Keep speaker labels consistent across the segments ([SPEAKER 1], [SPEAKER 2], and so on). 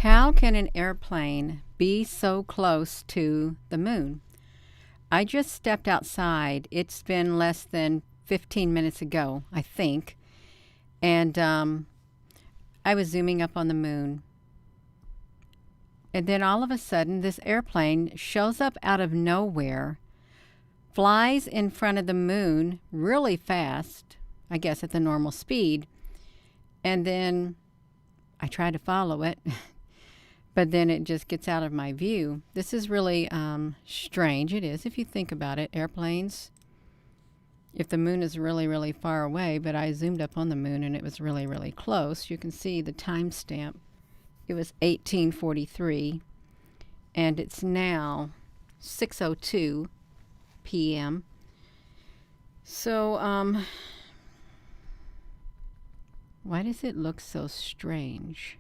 [SPEAKER 1] How can an airplane be so close to the moon? I just stepped outside. It's been less than 15 minutes ago, I think. And I was zooming up on the moon. And then all of a sudden, this airplane shows up out of nowhere, flies in front of the moon really fast, I guess at the normal speed. And then I try to follow it. But then it just gets out of my view. This is really strange. It is, if you think about it. Airplanes, if the moon is really, really far away, but I zoomed up on the moon and it was really, really close. You can see the timestamp. It was 1843, and it's now 6:02 p.m. So, why does it look so strange?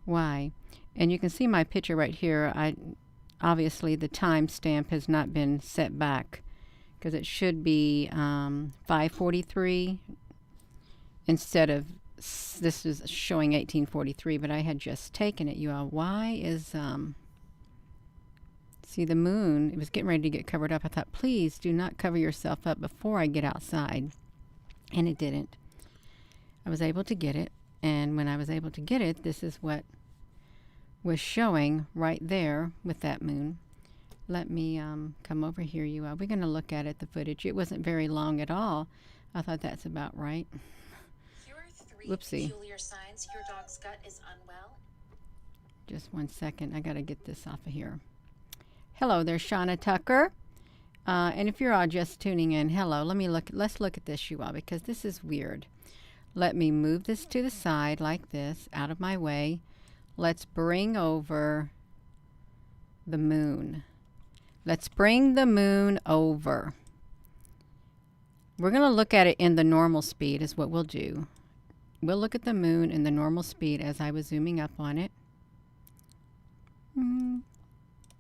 [SPEAKER 1] Why? And you can see my picture right here. Obviously the timestamp has not been set back because it should be 5:43 instead of this is showing 1843, but I had just taken it. You all, why is see the moon? It was getting ready to get covered up. I thought, please do not cover yourself up before I get outside, and it didn't. I was able to get it. And when I was able to get it, this is what was showing right there with that moon. Let me come over here, you all. We're going to look at it, the footage. It wasn't very long at all. I thought that's about right.
[SPEAKER 2] Here are three
[SPEAKER 1] Whoopsie.
[SPEAKER 2] peculiar signs your dog's gut is unwell.
[SPEAKER 1] Just one second. I got to get this off of here. Hello there, Shauna Tucker. And if you're all just tuning in, hello. Let's look at this, you all, because this is weird. Let me move this to the side like this, out of my way. Let's bring over the moon. Let's bring the moon over. We're going to look at it in the normal speed is what we'll do. We'll look at the moon in the normal speed as I was zooming up on it.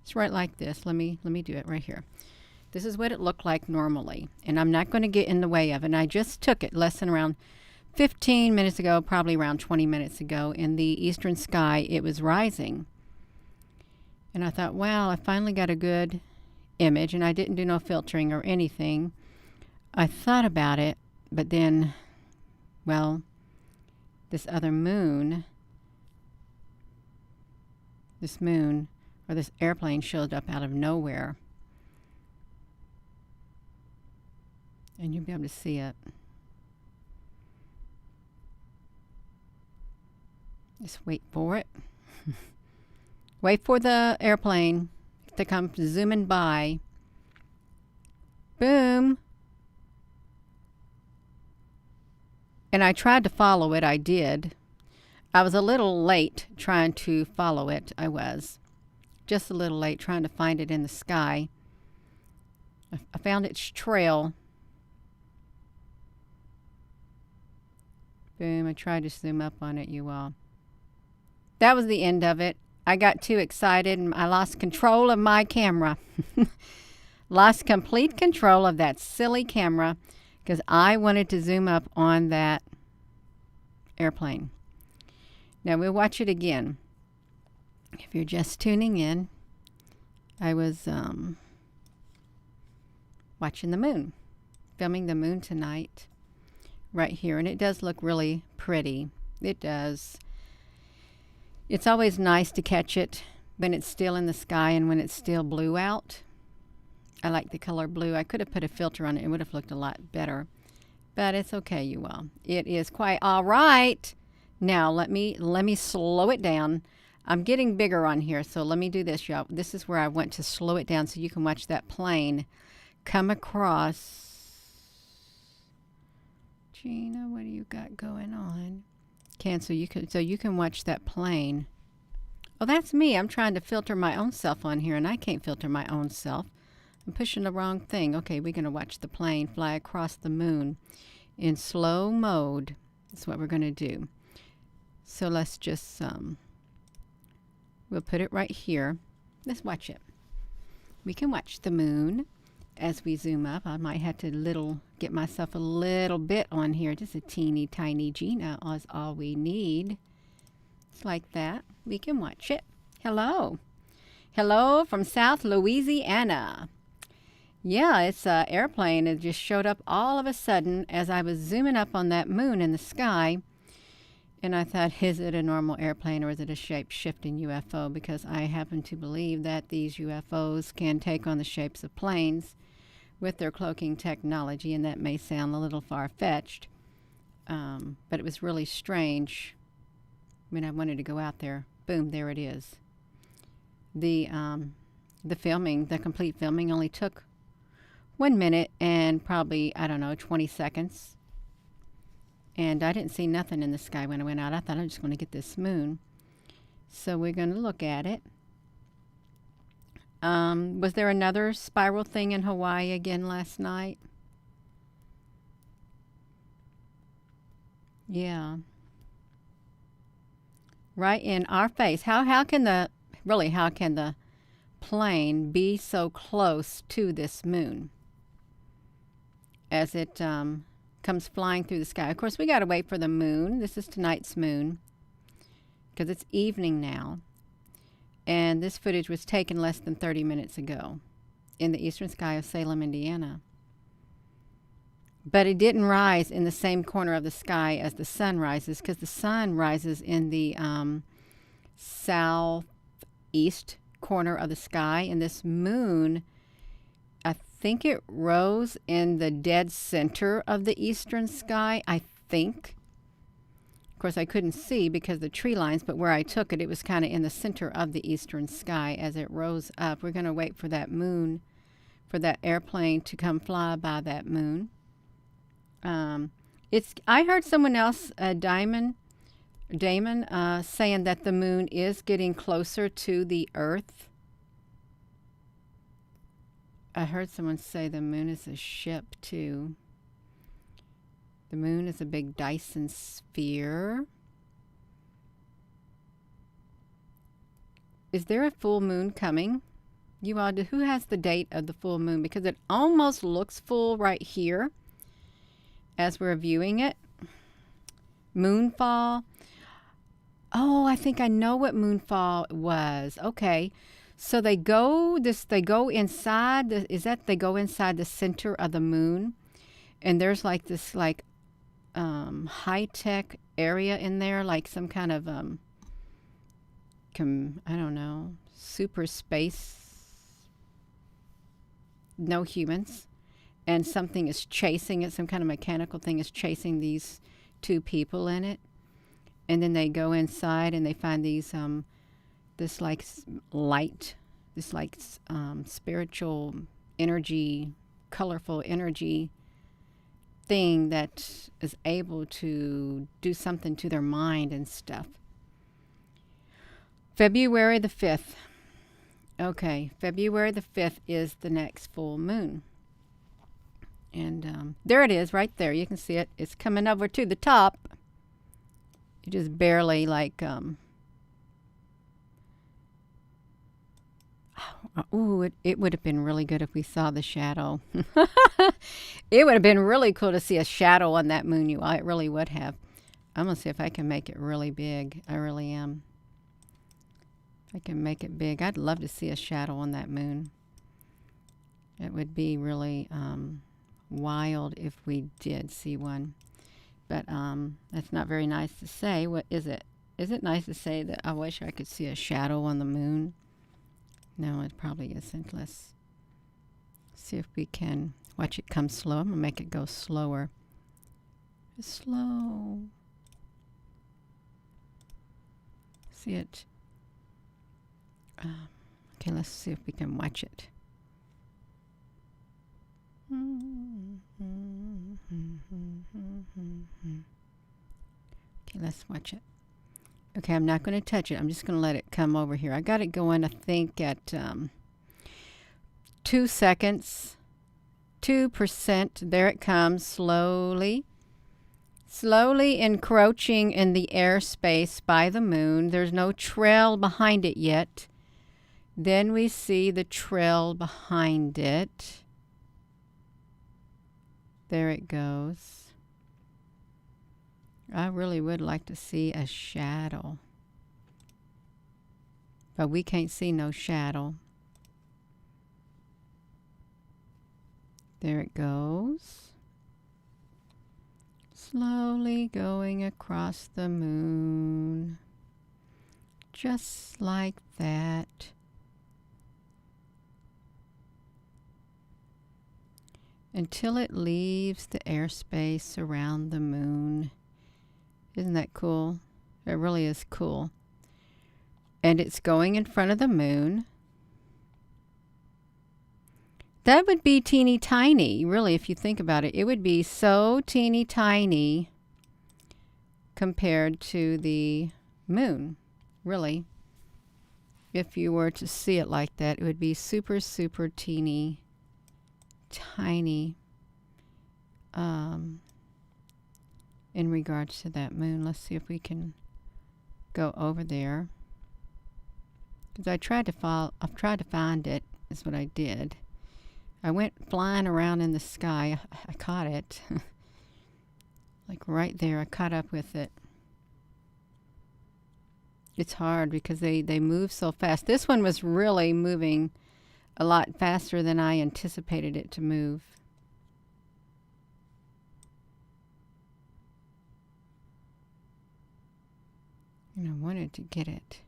[SPEAKER 1] It's right like this. Let me do it right here. This is what it looked like normally. And I'm not going to get in the way of it. And I just took it less than around 15 minutes ago, probably around 20 minutes ago, in the eastern sky. It was rising. And I thought, wow, I finally got a good image, and I didn't do no filtering or anything. I thought about it, but then, well, this other moon, this airplane showed up out of nowhere. And you'll be able to see it. Just wait for it. Wait for the airplane to come zooming by. Boom. And I tried to follow it. I did. I was a little late trying to follow it. I was. Just a little late trying to find it in the sky. I found its trail. Boom. I tried to zoom up on it, you all. That was the end of it. I got too excited and I lost control of my camera. Lost complete control of that silly camera because I wanted to zoom up on that airplane. Now we'll watch it again. If you're just tuning in, I was watching the moon, filming the moon tonight right here. And it does look really pretty. It does. It's always nice to catch it when it's still in the sky and when it's still blue out. I like the color blue. I could have put a filter on it. It would have looked a lot better. But it's okay, you all. It is quite all right. Now, let me slow it down. I'm getting bigger on here, so let me do this, y'all. This is where I want to slow it down so you can watch that plane come across. Gina, what do you got going on? So you can watch that plane. Oh, that's me. I'm trying to filter my own self on here, and I can't filter my own self. I'm pushing the wrong thing. Okay, we're going to watch the plane fly across the moon in slow mode. That's what we're going to do. So let's just, we'll put it right here. Let's watch it. We can watch the moon as we zoom up. I might have to get myself a little bit on here. Just a teeny tiny Gina is all we need. It's like that. We can watch it. Hello. Hello from South Louisiana. Yeah, it's an airplane. It just showed up all of a sudden as I was zooming up on that moon in the sky. And I thought, is it a normal airplane or is it a shape-shifting UFO? Because I happen to believe that these UFOs can take on the shapes of planes with their cloaking technology, and that may sound a little far-fetched. But it was really strange when I wanted to go out there. Boom, there it is. The filming, the complete filming only took 1 minute and probably, I don't know, 20 seconds. And I didn't see nothing in the sky when I went out. I thought I was just going to get this moon. So we're going to look at it. Was there another spiral thing in Hawaii again last night? Yeah. Right in our face. How can the plane be so close to this moon as it comes flying through the sky? Of course, we got to wait for the moon. This is tonight's moon because it's evening now. And this footage was taken less than 30 minutes ago in the eastern sky of Salem, Indiana. But it didn't rise in the same corner of the sky as the sun rises, because the sun rises in the southeast corner of the sky. And this moon, I think it rose in the dead center of the eastern sky, I think. Of course, I couldn't see because of the tree lines, but where I took it, it was kind of in the center of the eastern sky as it rose up. We're going to wait for that moon, for that airplane to come fly by that moon. I heard someone else, Damon, saying that the moon is getting closer to the Earth. I heard someone say the moon is a ship, too. The moon is a big Dyson sphere. Is there a full moon coming? You all, who has the date of the full moon? Because it almost looks full right here as we're viewing it. Moonfall. Oh, I think I know what moonfall was. Okay. So they go inside they go inside the center of the moon, and there's like this high-tech area in there, like some kind of I don't know, super space, no humans, and something is chasing it, some kind of mechanical thing is chasing these two people in it. And then they go inside and they find these this like light, this like spiritual energy, colorful energy thing that is able to do something to their mind and stuff. February the 5th. Okay, February the 5th is the next full moon. And there it is right there. You can see it. It's coming over to the top. It just barely it would have been really good if we saw the shadow. It would have been really cool to see a shadow on that moon, you all. It really would have. I'm going to see if I can make it really big. I really am. If I can make it big. I'd love to see a shadow on that moon. It would be really wild if we did see one. But that's not very nice to say. What is it? Is it nice to say that I wish I could see a shadow on the moon? No, it probably isn't. Let's see if we can watch it come slow. I'm going to make it go slower. Slow. See it? Okay, let's see if we can watch it. Okay, let's watch it. Okay, I'm not going to touch it. I'm just going to let it come over here. I got it going, I think, at 2 seconds. 2%. There it comes, slowly. Slowly encroaching in the airspace by the moon. There's no trail behind it yet. Then we see the trail behind it. There it goes. I really would like to see a shadow. but we can't see no shadow. There it goes. Slowly going across the moon. Just like that. Until it leaves the airspace around the moon. Isn't that cool? It really is cool. And it's going in front of the moon. That would be teeny tiny, really, if you think about it. It would be so teeny tiny compared to the moon, really. If you were to see it like that, it would be super, super teeny tiny in regards to that moon. Let's see if we can go over there. Because I tried to find it, is what I did. I went flying around in the sky. I caught it. Like right there, I caught up with it. It's hard because they move so fast. This one was really moving a lot faster than I anticipated it to move. And I wanted to get it.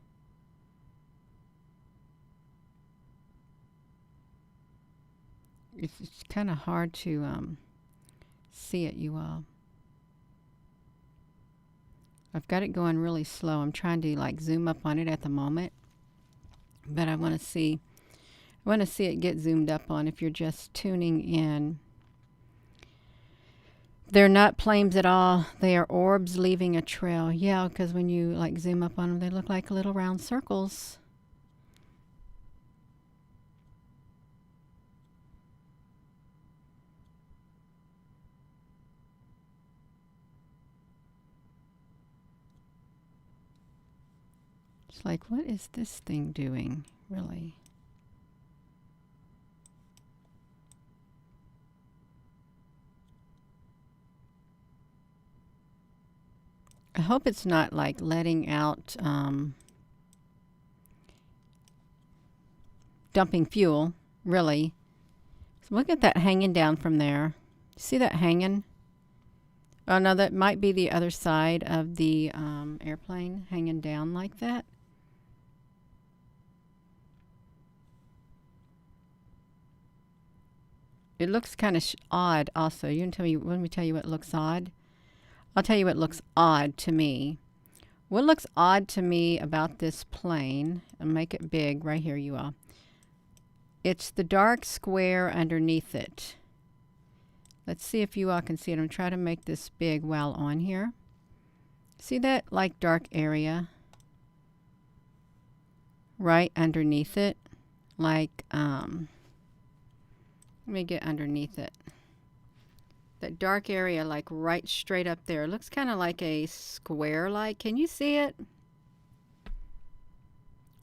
[SPEAKER 1] It's kind of hard to see it, you all. I've got it going really slow. I'm trying to like zoom up on it at the moment, but I want to see it get zoomed up on. If you're just tuning in, they're not flames at all. They are orbs leaving a trail. Yeah, because when you like zoom up on them, they look like little round circles. It's like, what is this thing doing, really? I hope it's not like letting out, dumping fuel, really. So look at that hanging down from there. See that hanging? Oh no, that might be the other side of the airplane hanging down like that. It looks kind of odd also. You can tell me, let me tell you what looks odd. I'll tell you what looks odd to me. What looks odd to me about this plane, and make it big right here, you all. It's the dark square underneath it. Let's see if you all can see it. I'm trying to make this big while on here. See that like dark area right underneath it? Like, let me get underneath it. That dark area like right straight up there. It looks kind of like a square like. Can you see it?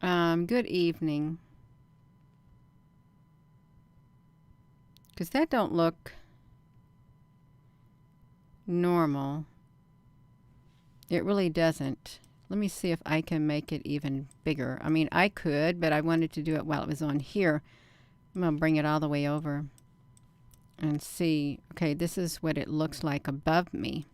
[SPEAKER 1] Good evening. Because that don't look normal. It really doesn't. Let me see if I can make it even bigger. I mean, I could, but I wanted to do it while it was on here. I'm going to bring it all the way over and see. Okay, this is what it looks like above me.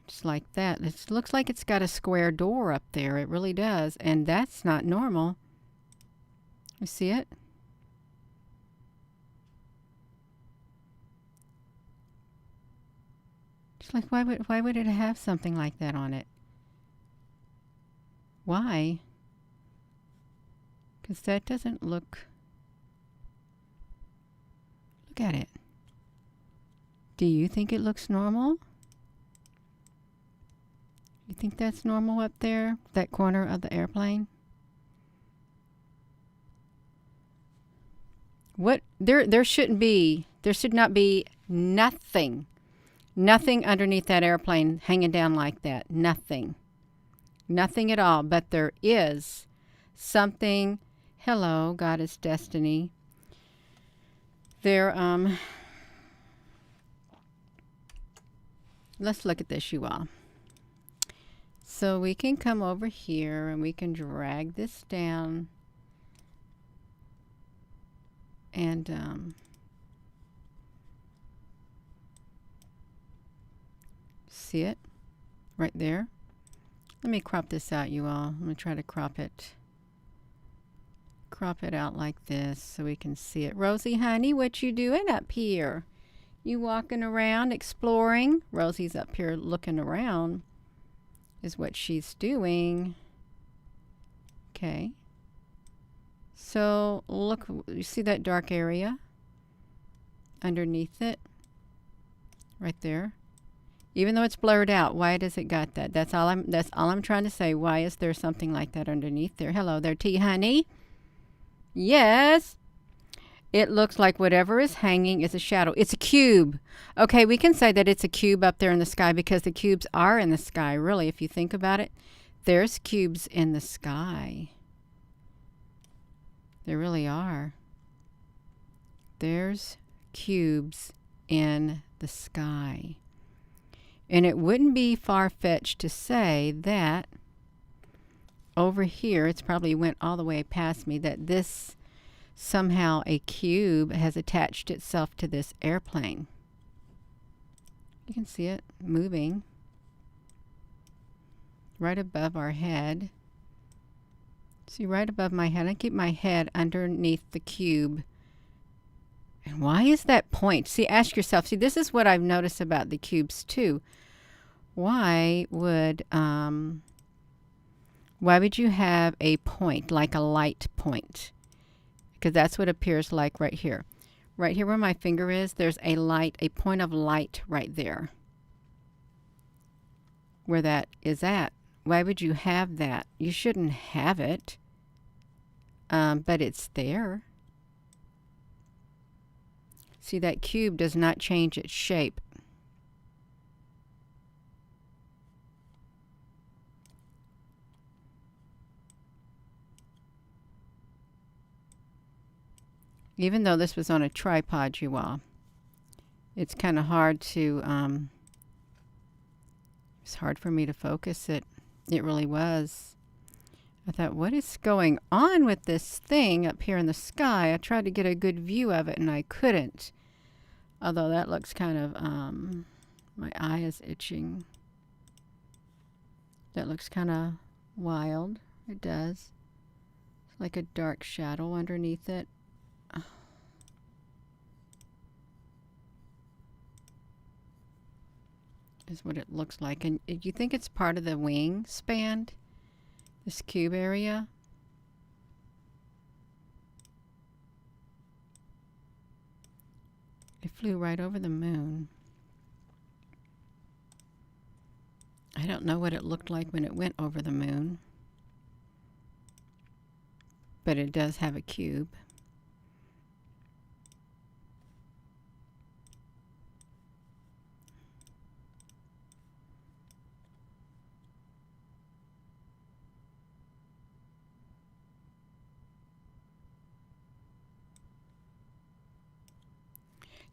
[SPEAKER 1] Just like that. It looks like it's got a square door up there. It really does. And that's not normal. You see it? Just like, why would it have something like that on it? Why? Because that doesn't look... Look at it. Do you think it looks normal? You think that's normal up there? That corner of the airplane? What? There should not be nothing underneath that airplane hanging down like that. Nothing at all. But there is something. Hello, Goddess Destiny. There, let's look at this, you all. So we can come over here and we can drag this down and see it right there. Let me crop this out, you all. I'm going to try to crop it out like this so we can see it. Rosie, honey, what you doing up here? You walking around exploring? Rosie's up here looking around is what she's doing. Okay. So look, you see that dark area underneath it? Right there. Even though it's blurred out, why does it got that? That's all I'm trying to say. Why is there something like that underneath there? Hello there, T honey. Yes. It looks like whatever is hanging is a shadow. It's a cube. Okay, we can say that it's a cube up there in the sky because the cubes are in the sky, really, if you think about it. There's cubes in the sky. There really are. There's cubes in the sky. And it wouldn't be far-fetched to say that over here, it's probably went all the way past me, that this somehow a cube has attached itself to this airplane. You can see it moving right above our head. See, right above my head. I keep my head underneath the cube. And why is that point? See, ask yourself. See, this is what I've noticed about the cubes too. Why would you have a point, like a light point? Because that's what it appears like right here. Right here where my finger is, there's a light, a point of light right there. Where that is at. Why would you have that? You shouldn't have it. But it's there. See, that cube does not change its shape. Even though this was on a tripod, you all, it's kind of hard to, it's hard for me to focus it. It really was. I thought, what is going on with this thing up here in the sky? I tried to get a good view of it and I couldn't. Although that looks kind of, my eye is itching. That looks kind of wild. It does. It's like a dark shadow underneath it. Is what it looks like. And you think it's part of the wing span? This cube area? It flew right over the moon. I don't know what it looked like when it went over the moon. But it does have a cube.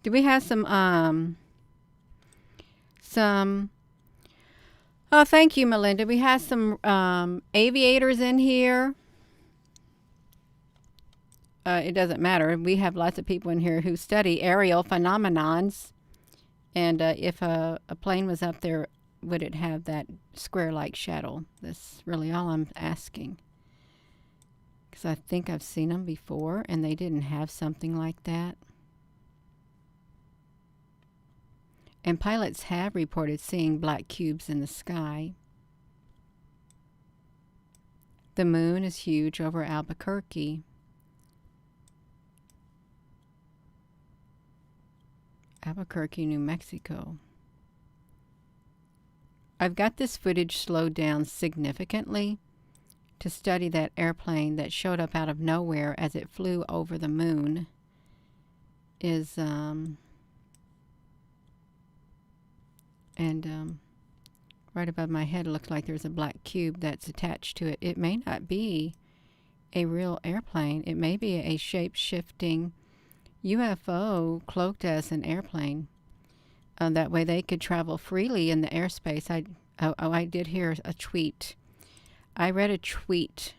[SPEAKER 1] Do we have some, oh, thank you, Melinda. We have some aviators in here. It doesn't matter. We have lots of people in here who study aerial phenomenons. And if a plane was up there, would it have that square-like shadow? That's really all I'm asking. Because I think I've seen them before, and they didn't have something like that. And pilots have reported seeing black cubes in the sky. The moon is huge over Albuquerque. Albuquerque, New Mexico. I've got this footage slowed down significantly to study that airplane that showed up out of nowhere as it flew over the moon. Right above my head, it looks like there's a black cube that's attached to it. It may not be a real airplane. It may be a shape-shifting UFO cloaked as an airplane. That way they could travel freely in the airspace. Oh, I did hear a tweet. I read a tweet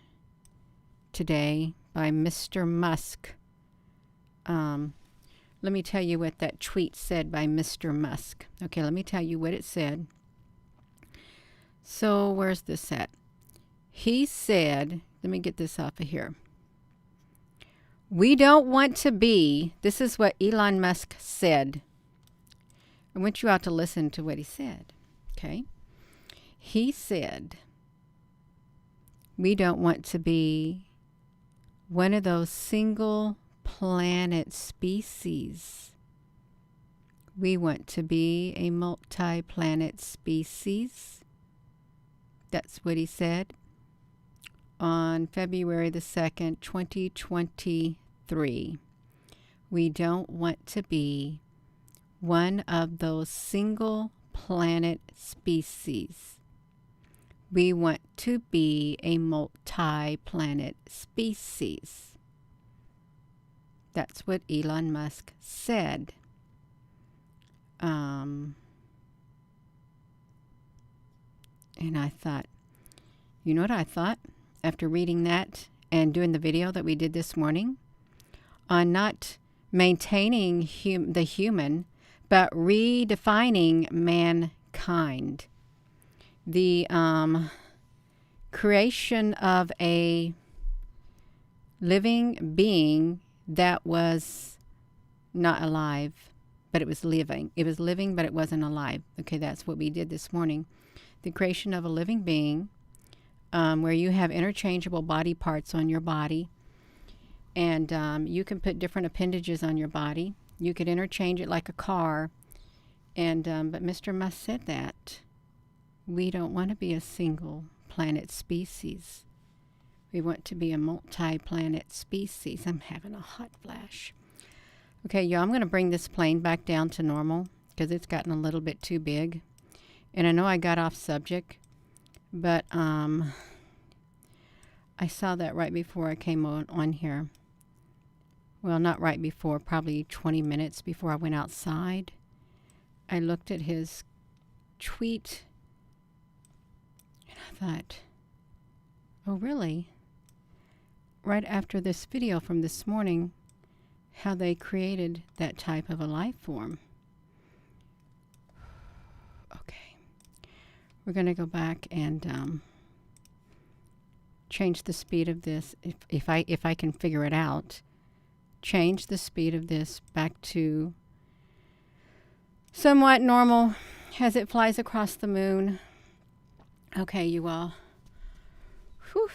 [SPEAKER 1] today by Mr. Musk. Let me tell you what that tweet said by Mr. Musk. Okay, let me tell you what it said. So, where's this at? He said, let me get this off of here. We don't want to be, this is what Elon Musk said. I want you all to listen to what he said. Okay? He said, we don't want to be one of those single planet species. We want to be a multi-planet species. That's what he said on February the 2nd, 2023. We don't want to be one of those single planet species. We want to be a multi-planet species. That's what Elon Musk said. And I thought, you know what I thought after reading that and doing the video that we did this morning on not maintaining the human, but redefining mankind. The creation of a living being that was not alive, but it was living. It was living, but it wasn't alive. Okay, that's what we did this morning. The creation of a living being where you have interchangeable body parts on your body, and you can put different appendages on your body. You could interchange it like a car. And but Mr. Musk said that we don't want to be a single planet species. We want to be a multi-planet species. I'm having a hot flash. Okay, y'all, I'm going to bring this plane back down to normal because it's gotten a little bit too big. And I know I got off subject, but I saw that right before I came on here. Well, not right before, probably 20 minutes before I went outside. I looked at his tweet and I thought, oh, really? Right after this video from this morning, how they created that type of a life form. Okay. We're going to go back and change the speed of this. If I can figure it out, change the speed of this back to somewhat normal as it flies across the moon. Okay, you all. Whew.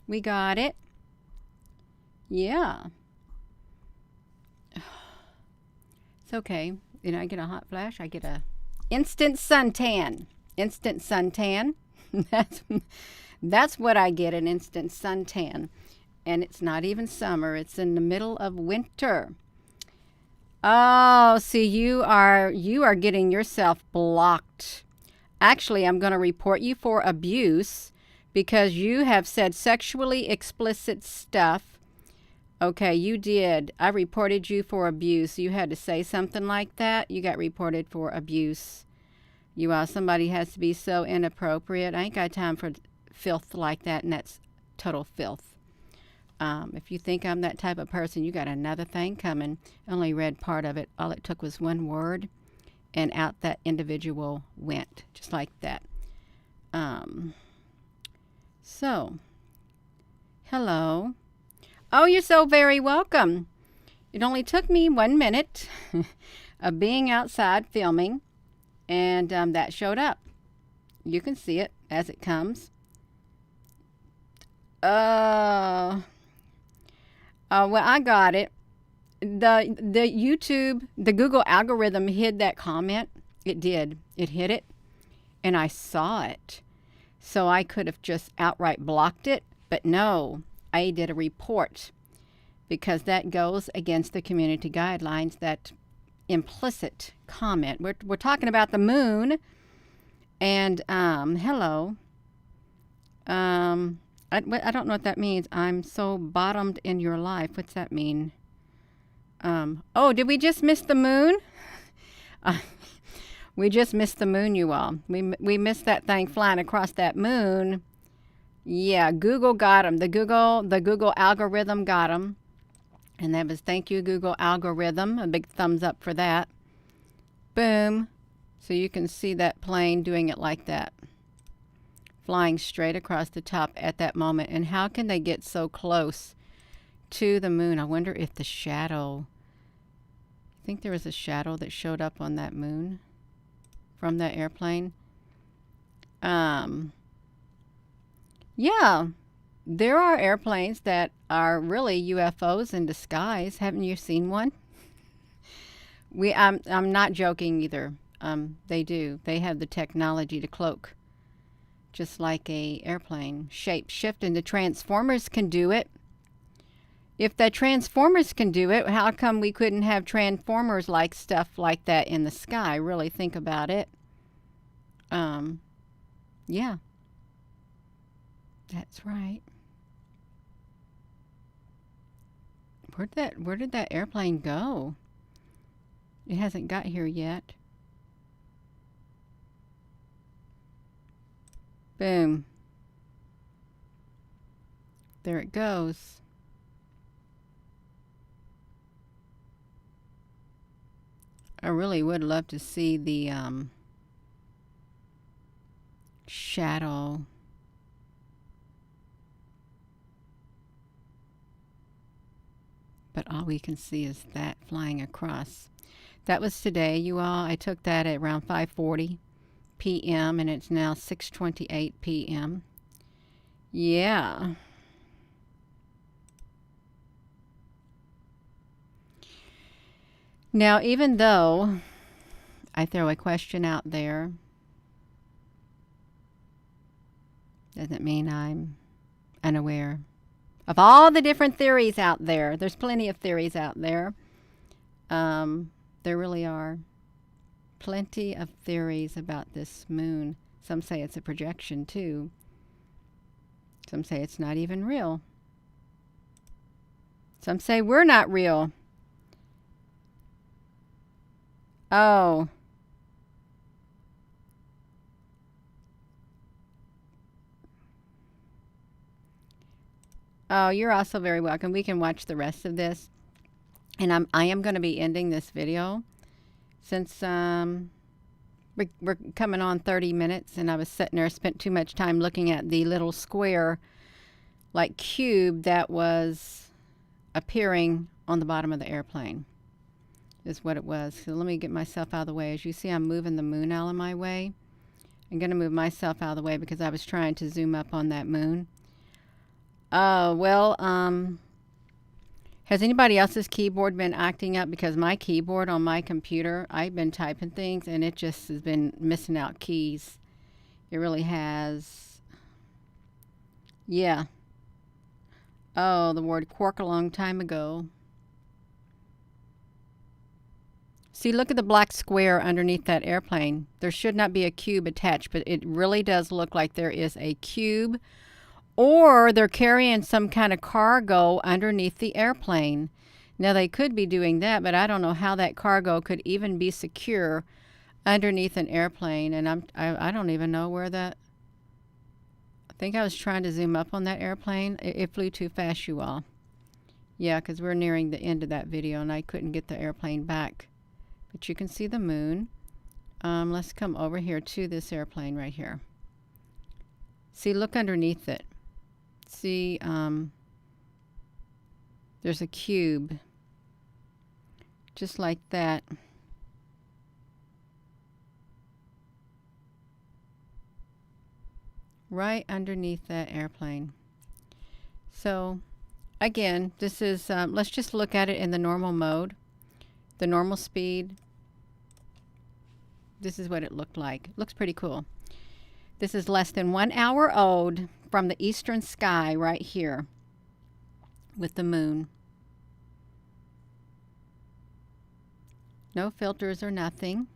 [SPEAKER 1] We got it. Yeah. It's okay. You know, I get a hot flash. I get a instant suntan. Instant suntan. That's what I get, an instant suntan. And it's not even summer. It's in the middle of winter. Oh, see, you are getting yourself blocked. Actually, I'm going to report you for abuse because you have said sexually explicit stuff. Okay, you did. I reported you for abuse. You had to say something like that. You got reported for abuse. Somebody has to be so inappropriate. I ain't got time for filth like that, and that's total filth. If you think I'm that type of person, you got another thing coming. I only read part of it. All it took was one word, and out that individual went, just like that. So, hello. Oh, you're so very welcome. It only took me 1 minute of being outside filming, and that showed up. You can see it as it comes. Well, I got it. The YouTube, the Google algorithm hid that comment. It did. It hid it, and I saw it. So I could have just outright blocked it, but no. I did a report because that goes against the community guidelines, that implicit comment. We're talking about the moon, and hello. I don't know what that means. I'm so bottomed in your life. What's that mean? Oh, did we just miss the moon? We just missed the moon, you all. We missed that thing flying across that moon. Yeah, Google got them. The Google algorithm got them. And that was thank you, Google algorithm. A big thumbs up for that. Boom. So you can see that plane doing it like that. Flying straight across the top at that moment. And how can they get so close to the moon? I wonder if the shadow... I think there was a shadow that showed up on that moon from that airplane. Yeah, there are airplanes that are really UFOs in disguise. Haven't you seen one? I'm not joking either. They do. They have the technology to cloak, just like a airplane. Shape shift, and the Transformers can do it. If the Transformers can do it, how come we couldn't have Transformers like stuff like that in the sky? Really think about it. Yeah. That's right. Where did that airplane go? It hasn't got here yet. Boom. There it goes. I really would love to see the shadow. But all we can see is that flying across. That was today, you all. I took that at around 5:40 p.m. and it's now 6:28 p.m. Yeah. Now, even though I throw a question out there, doesn't mean I'm unaware of all the different theories out there. There's plenty of theories out there. There really are plenty of theories about this moon. Some say it's a projection too. Some say it's not even real. Some say we're not real. Oh. Oh, you're also very welcome. We can watch the rest of this. And I am going to be ending this video since we're coming on 30 minutes and I was sitting there, spent too much time looking at the little square like cube that was appearing on the bottom of the airplane is what it was. So let me get myself out of the way. As you see, I'm moving the moon out of my way. I'm going to move myself out of the way because I was trying to zoom up on that moon. Well, has anybody else's keyboard been acting up? Because my keyboard on my computer, I've been typing things and it just has been missing out keys. It really has. Yeah. Oh, the word quark a long time ago. See, look at the black square underneath that airplane. There should not be a cube attached, but it really does look like there is a cube. Or they're carrying some kind of cargo underneath the airplane. Now, they could be doing that, but I don't know how that cargo could even be secure underneath an airplane. And I don't even know where that... I think I was trying to zoom up on that airplane. It flew too fast, you all. Yeah, because we're nearing the end of that video, and I couldn't get the airplane back. But you can see the moon. Let's come over here to this airplane right here. See, look underneath it. See, there's a cube. Just like that. Right underneath that airplane. So, again, this is, let's just look at it in the normal mode. The normal speed. This is what it looked like. Looks pretty cool. This is less than 1 hour old from the eastern sky right here with the moon. No filters or nothing.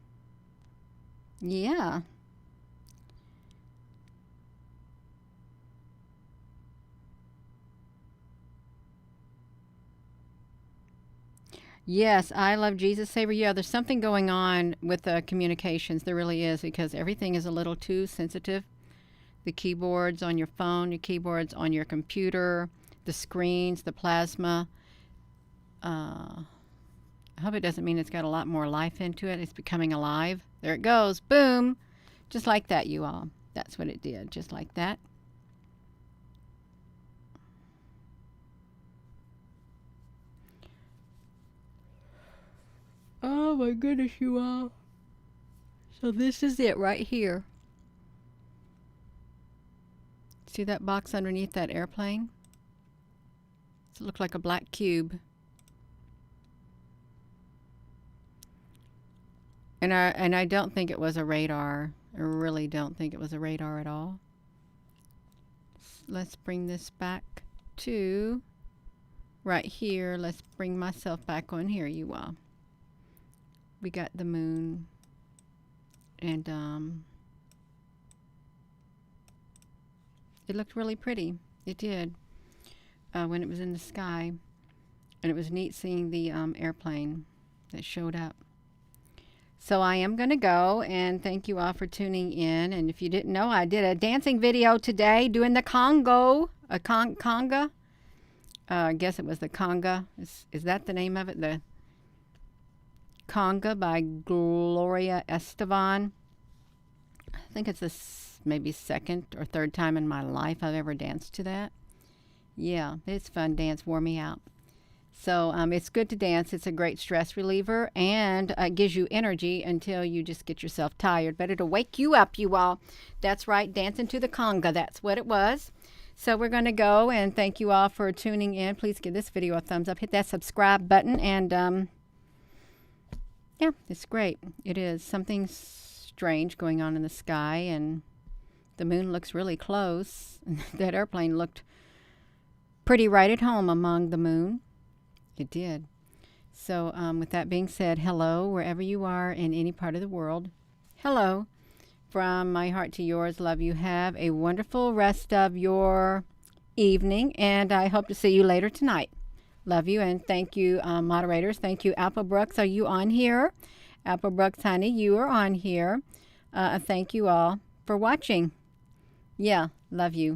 [SPEAKER 1] Yeah. Yes, I love Jesus Saver. Yeah, there's something going on with the communications. There really is, because everything is a little too sensitive. The keyboards on your phone, your keyboards on your computer, the screens, the plasma. I hope it doesn't mean it's got a lot more life into it. It's becoming alive. There it goes. Boom. Just like that, you all. That's what it did. Just like that. Oh my goodness, you all. So this is it right here. See that box underneath that airplane? It looked like a black cube. And I don't think it was a radar. I really don't think it was a radar at all. Let's bring this back to right here. Let's bring myself back on here, you all. We got the moon, and it looked really pretty. It did, when it was in the sky, and it was neat seeing the airplane that showed up. So I am going to go, and thank you all for tuning in. And if you didn't know, I did a dancing video today doing the Congo, conga. I guess it was the conga. Is that the name of it? The Conga by Gloria Estevan. I think it's the maybe second or third time in my life I've ever danced to that. Yeah, it's fun dance, wore me out. So it's good to dance. It's a great stress reliever, and gives you energy until you just get yourself tired. But it'll wake you up, you all. That's right, dancing to the conga. That's what it was. So we're going to go, and thank you all for tuning in. Please give this video a thumbs up. Hit that subscribe button, and yeah, it's great. It is. Something strange going on in the sky, and the moon looks really close. That airplane looked pretty right at home among the moon. It did. So with that being said, hello, wherever you are in any part of the world. Hello. From my heart to yours, love you. Have a wonderful rest of your evening, and I hope to see you later tonight. Love you, and thank you, moderators. Thank you, Apple Brooks. Are you on here? Apple Brooks, honey, you are on here. Thank you all for watching. Yeah, love you.